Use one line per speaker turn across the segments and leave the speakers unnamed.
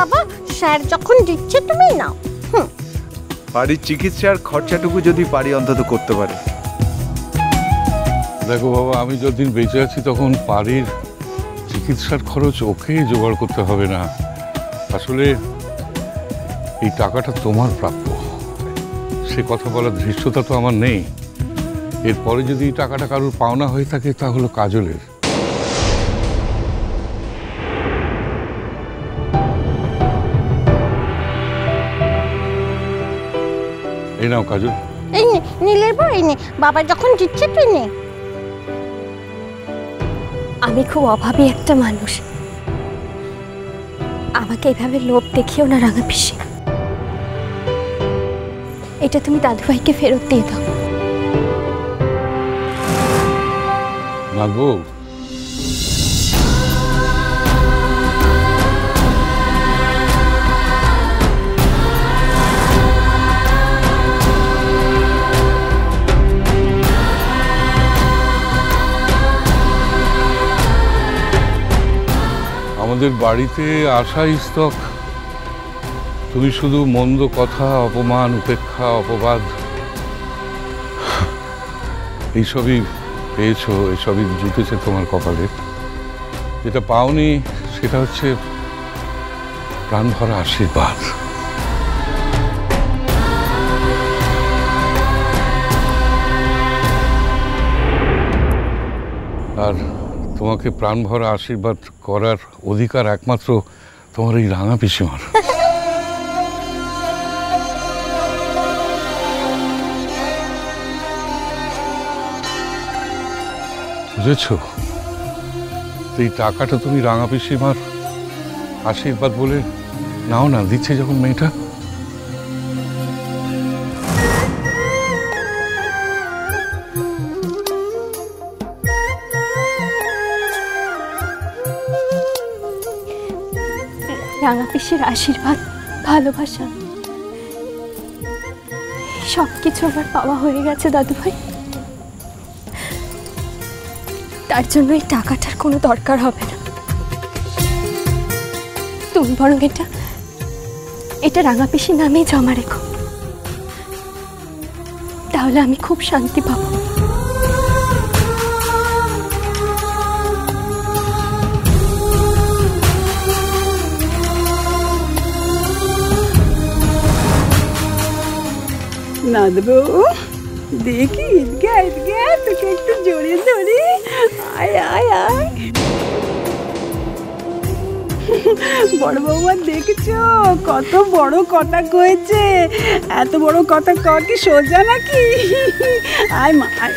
বাবা, স্যার যখন দিচ্ছে তুমি নাও।
বাড়ির চিকিৎসার খরচাটুকু যদি পারি অন্তত করতে পারি।
দেখো বাবা, আমি যতদিন বেঁচে আছি তখন বাড়ির চিকিৎসার খরচ ওকে জোগাড় করতে হবে না। আসলে এই টাকাটা তোমার প্রাপ্য, সে কথা বলার ধৃষ্টতা তো আমার নেই। এরপরে যদি এই টাকাটা কারোর পাওনা হয়ে থাকে তা হলো কাজলের। এই নাও কাজল।
এই নে নীলের বউ, এই নে বাবা যখন দিচ্ছে তুই নে।
আমি খুব অভাবী একটা মানুষ, আমাকে এভাবে লোভ দেখিও না রাঙা পিসি। এটা তুমি দাদুভাইকে ফেরত দিয়ে দাও।
না গো, আমাদের বাড়িতে আসা স্তক, তুমি শুধু মন্দ কথা, অপমান, উপেক্ষা, অপবাদ এইসবই পেয়েছো, এসবই জুটেছে তোমার কপালে। যেটা পাওনি সেটা হচ্ছে প্রাণ ভরা আশীর্বাদ। আর তোমাকে প্রাণ ভরা আশীর্বাদ করার অধিকার একমাত্র তোমার এই রাঙা পিসিমার। বুঝেছো? এই টাকাটা তুমি রাঙা পিসিমার আশীর্বাদ বলে নাও না, দিচ্ছে যখন মেয়েটা।
রাঙা পিসির আশীর্বাদ, ভালোবাসা সব কিছু আমার পাওয়া হয়ে গেছে দাদুভাই। তার জন্য এই টাকাটার কোনো দরকার হবে না। তুমি বরং এটা রাঙা পিসির নামেই জমা রেখো, তাহলে আমি খুব শান্তি পাবো।
নাদবো দেখি, ঈদগা তোকে একটু জড়িয়ে ধরি। আয় আয় আয়। বড় বৌমা দেখেছো কত বড় কথা কয়েছে? এত বড় কথা কওয়া কি সোজা নাকি? আয় মা আয়।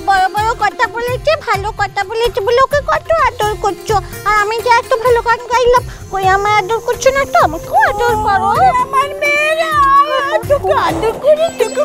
বড় বড় কথা বলেছে, ভালো কথা বলেছে বলে ওকে কত আদর করছো। আর আমি যে এত ভালো গান গাইলাম, কই আমার আদর করছো না? তো আমাকেও আদর করো। আমার মেয়েরা তোকে আদর করে তোকে।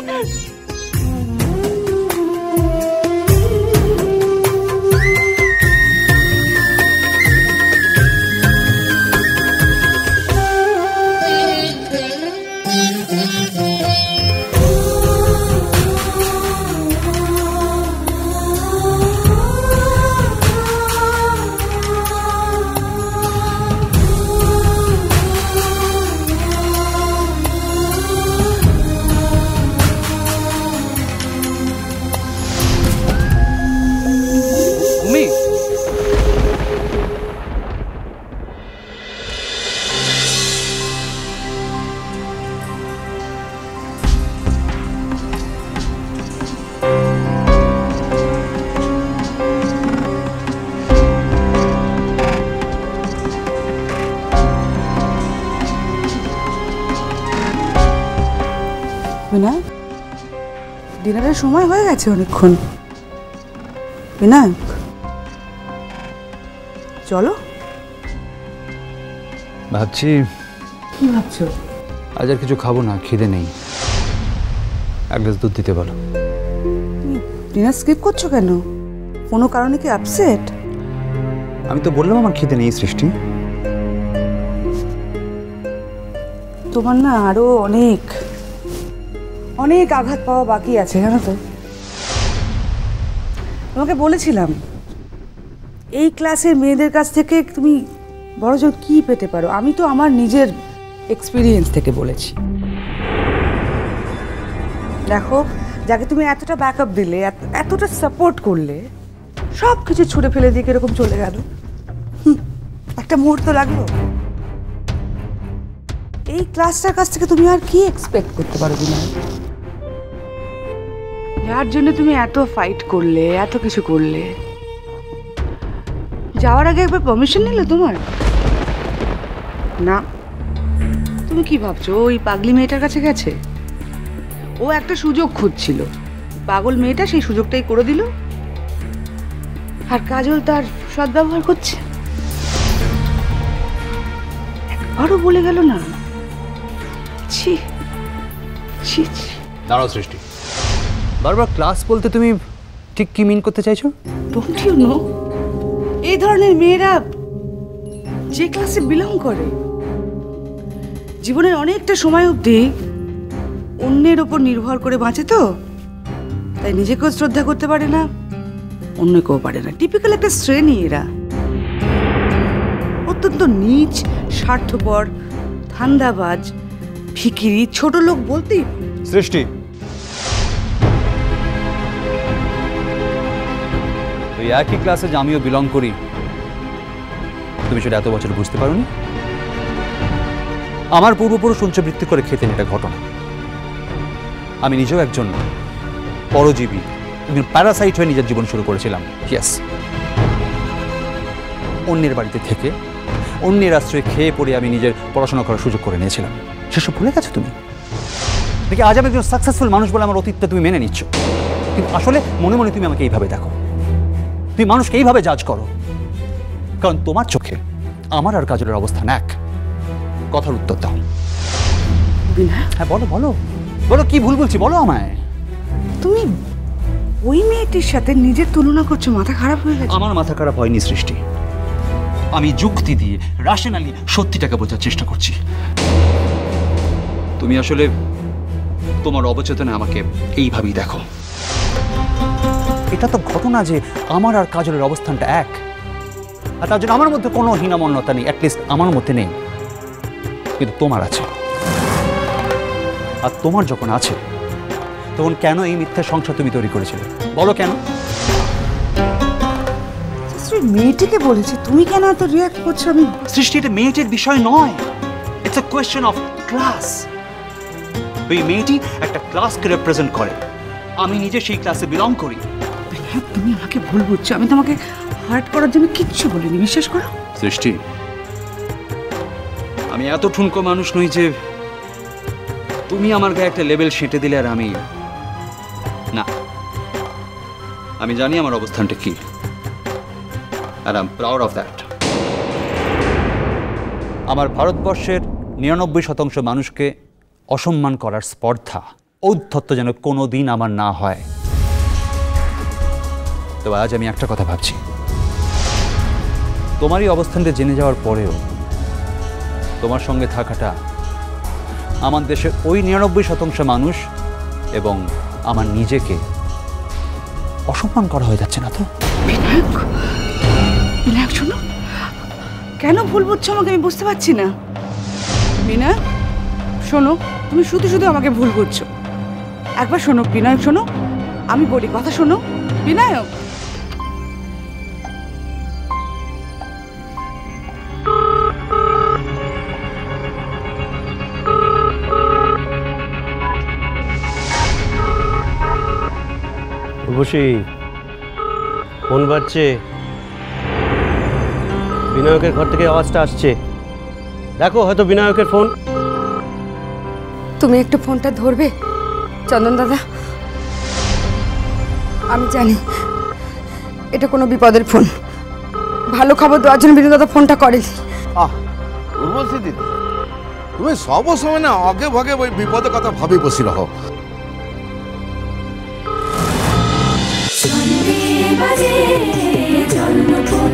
বিনায়ক, ডিনারের সময় হয়ে গেছে অনেকক্ষণ। বিনায়ক চলো।
ভাবছি।
কি ভাবছো?
আজ আর কিছু খাবো না, খিদে নেই। এক গ্লাস দুধ দিতে বলো।
ডিনার স্কিপ করছো কেন? কোনো কারণে কি আপসেট?
আমি তো বললাম আমার খিদে নেই সৃষ্টি।
তোমার না আরো অনেক অনেক আঘাত পাওয়া বাকি আছে, জানো তো? তোমাকে বলেছিলাম এই ক্লাসের মেয়েদের কাছ থেকে তুমি বড়জোর কি পেতে পারো। আমি তো আমার নিজের এক্সপিরিয়েন্স থেকে বলেছি। দেখো, যাকে তুমি এতটা ব্যাকআপ দিলে, এতটা সাপোর্ট করলে, সব কিছু ছুড়ে ফেলে দিয়ে এরকম চলে গেল, একটা মুহূর্ত লাগলো। এই ক্লাসটার কাছ থেকে তুমি আর কি এক্সপেক্ট করতে পারো বিনয়? যার জন্য তুমি এত ফাইট করলে, এত কিছু করলে, যাওয়ার আগে একবার পারমিশন নিলে তোমার? না। তুমি কি ভাবছো ওই পাগলি মেয়েটার কাছে গেছে? ও একটা সুযোগ খুঁজছিল, পাগল মেয়েটা সেই সুযোগটাই করে দিল, আর কাজল তার সদ্ব্যবহার করছে। একবারও বলে গেল না? ছি ছি ছি।
দাঁড়াও সৃষ্টি, বারবার ক্লাস বলতে তুমি ঠিক কি মিন করতে চাইছো?
ডোন্ট ইউ নো, এই ধরনের মেয়েরা যে ক্লাসে বিলং করে জীবনের অনেকটা সময় অবধি অন্যের ওপর নির্ভর করে বাঁচে, তো তাই নিজেকেও শ্রদ্ধা করতে পারে না, অন্যকেও পারে না। টিপিক্যাল একটা শ্রেণী এরা, অত্যন্ত নীচ, স্বার্থপর, ধান্দাবাজ, ভিখিরি, ছোট লোক বলতেই।
সৃষ্টি, ওই একই ক্লাসে যে আমিও বিলং করি, তুমি সেটা এত বছর বুঝতে পারোনি? আমার পূর্বপুরুষ সঞ্চয়বৃত্তি করে খেতেন, এটা ঘটনা। আমি নিজেও একজন পরজীবী, একজন প্যারাসাইট হয়ে নিজের জীবন শুরু করেছিলাম। ইয়েস, অন্যের বাড়িতে থেকে, অন্যের আশ্রয়ে খেয়ে পড়ে আমি নিজের পড়াশোনা করার সুযোগ করে নিয়েছিলাম। সেসব ভুলে গেছো তুমি? দেখি আজ আমি একজন সাকসেসফুল মানুষ বলে আমার অতীতটা তুমি মেনে নিচ্ছ, কিন্তু আসলে মনে মনে তুমি আমাকে এইভাবে দেখো, তুমি মানুষকে এইভাবে জাজ করো, কারণ তোমার চোখে আমার আর কাজলের অবস্থান এক। কথার উত্তর দাও। হ্যাঁ বলো বলো বলো, কি ভুল বলছি বলো আমায়।
তুমি ওই মেয়েটির সাথে নিজের তুলনা করছো, মাথা খারাপ হয়ে গেছে?
আমার মাথা খারাপ হয়নি সৃষ্টি, আমি যুক্তি দিয়ে রাশনালি সত্যিটাকে বোঝার চেষ্টা করছি। তুমি আসলে তোমার অবচেতনে আমাকে এইভাবেই দেখো। এটা তো ঘটনা যে আমার আর কাজলের অবস্থানটা এক, আর তার জন্য আমার মধ্যে কোনো হীনমন্যতা নেই, অ্যাটলিস্ট আমার মধ্যে নেই, কিন্তু তোমার আছে। আর তোমার যখন আছে, তখন কেন এই মিথ্যা সংসার তুমি তৈরি করেছিলে? বলো কেন?
মেয়েটিকে বলেছি, তুমি কেন এত রিয়াক্ট করছো? আমি
সৃষ্টি, এটা মেয়েটির বিষয় নয়, it's a question of class. ওই মেয়েটি একটা ক্লাসকে রিপ্রেজেন্ট করে, আমি নিজে সেই ক্লাসে বিলং করি।
তুমি আমাকে ভুল বুঝছো, আমি তোমাকে হার্ট করার জন্য কিচ্ছু বলিনি, বিশ্বাস করো।
সৃষ্টি, আমি এত ঠুনকো মানুষ নই যে তুমি আমার গায়ে একটা লেবেল সেঁটে দিলে আর আমি না। আমি জানি আমার অবস্থানটা কি, আর I am proud of that. আমার ভারতবর্ষের ৯৯% মানুষকে অসম্মান করার স্পর্ধা, ঔদ্ধত্য যেন কোনো দিন আমার না হয়। তবে আজ আমি একটা কথা ভাবছি, তোমারই অবস্থানটা জেনে যাওয়ার পরেও তোমার সঙ্গে থাকাটা আমার দেশের ওই ৯৯% মানুষ এবং আমার নিজেকে অসম্মান করা হয়ে যাচ্ছে না তো?
বিনায়ক শোনো, কেন ভুল বুঝছো আমাকে আমি বুঝতে পারছি না। বিনায়ক শোনো, তুমি শুধু শুধু আমাকে ভুল বুঝছো। একবার শোনো বিনায়ক, শোনো, আমি বলি কথা শোনো বিনায়ক।
বসি ফোন বাজছে, বিনায়কের ঘর থেকে আওয়াজটা আসছে, দেখো হয়তো বিনায়কের ফোন।
তুমি একটু ফোনটা ধরবে চন্দন দাদা? আমি জানি এটা কোনো বিপদের ফোন, ভালো খবর দেওয়ার জন্য বিনু দাদা ফোনটা করেনি।
উর্বশী দিদি, তুমি সব সময় না আগে ভাগে ওই বিপদের কথা ভাবি বসি রহ।
বাজে জন্মদিন